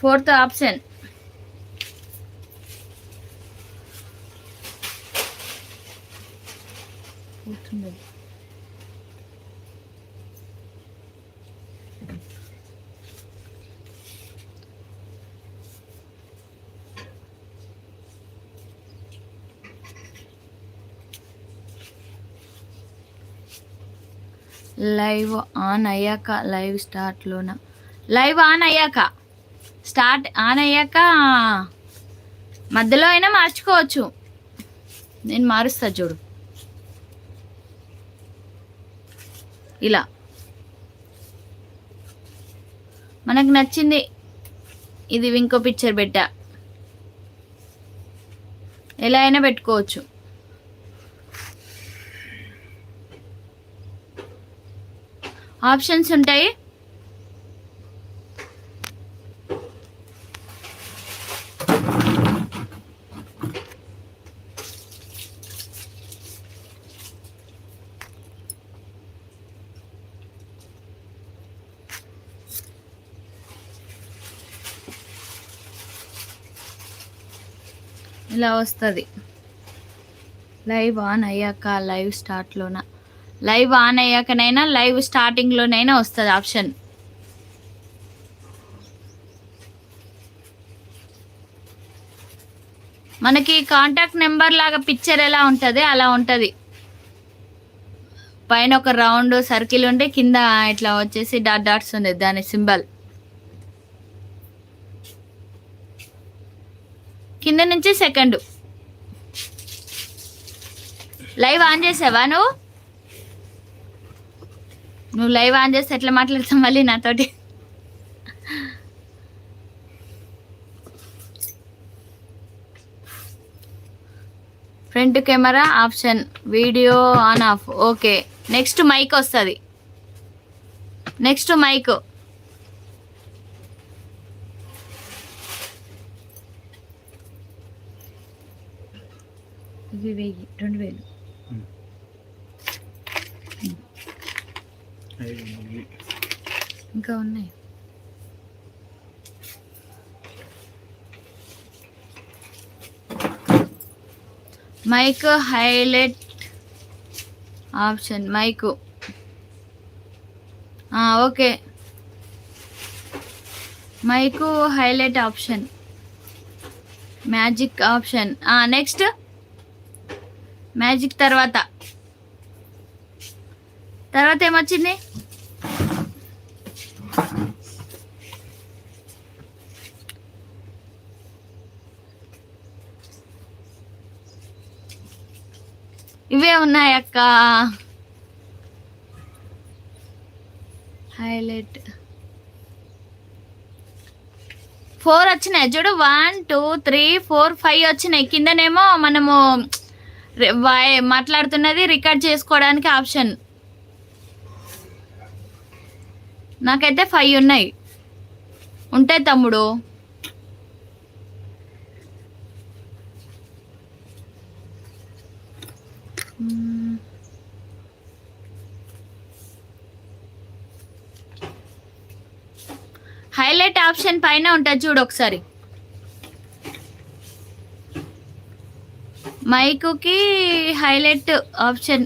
4th option. Live on అయ్యాక live స్టార్ట్లోనా? Live on అయ్యాక మధ్యలో అయినా మార్చుకోవచ్చు. నేను మారుస్తా చూడు. ఇలా మనకు నచ్చింది. ఇది ఇంకో పిక్చర్ పెట్టా, ఎలా అయినా పెట్టుకోవచ్చు. ఆప్షన్స్ ఉంటాయి. ఇలా వస్తుంది. లైవ్ ఆన్ అయ్యాక లైవ్ స్టార్ట్లోనా? లైవ్ ఆన్ అయ్యాకనైనా లైవ్ స్టార్టింగ్లోనైనా వస్తుంది ఆప్షన్. మనకి కాంటాక్ట్ నెంబర్ లాగా పిక్చర్ ఎలా ఉంటుంది అలా ఉంటుంది. పైన ఒక రౌండ్ సర్కిల్ ఉంటే కింద ఇట్లా వచ్చేసి డాట్స్ ఉంది, దాని సింబల్. కింద నుంచి సెకండ్. లైవ్ ఆన్ చేసావా నువ్వు లైవ్ ఆన్ చేస్తే ఎట్లా మాట్లాడతావు మళ్ళీ నాతోటి? Front camera option, video on off. Okay, next mic వస్తుంది. Next mic. ఇవి 1000, 2000 ఇంకా ఉన్నాయి. Mic highlight option. Mic okay, mic highlight option. Magic option. Next magic తర్వాత ఏమొచ్చింది? ఇవే ఉన్నాయి అక్క. హైలైట్ 4 వచ్చినాయి చూడు. 1 2 3 4 5 వచ్చినాయి. కిందనేమో మనము మాట్లాడుతున్నది రికార్డ్ చేసుకోవడానికి ఆప్షన్. నాకైతే 5 ఉన్నాయి. ఉంటాయి తమ్ముడు. హైలైట్ ఆప్షన్ పైన ఉంటుంది చూడు ఒకసారి. మైకుకి హైలైట్ ఆప్షన్.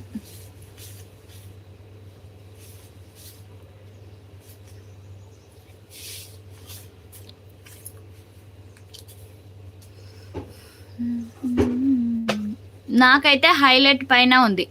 నాకైతే హైలైట్ పైన ఉంది.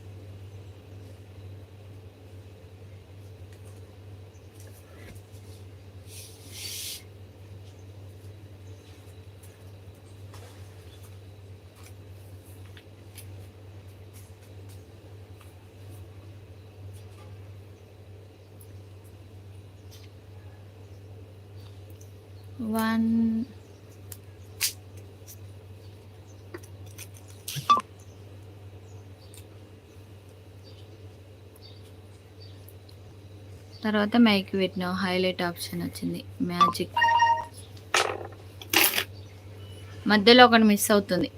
వన్ తర్వాత మైక్ పెట్టినాం, హైలైట్ ఆప్షన్ వచ్చింది. మ్యాజిక్ మధ్యలో ఒకటి మిస్ అవుతుంది.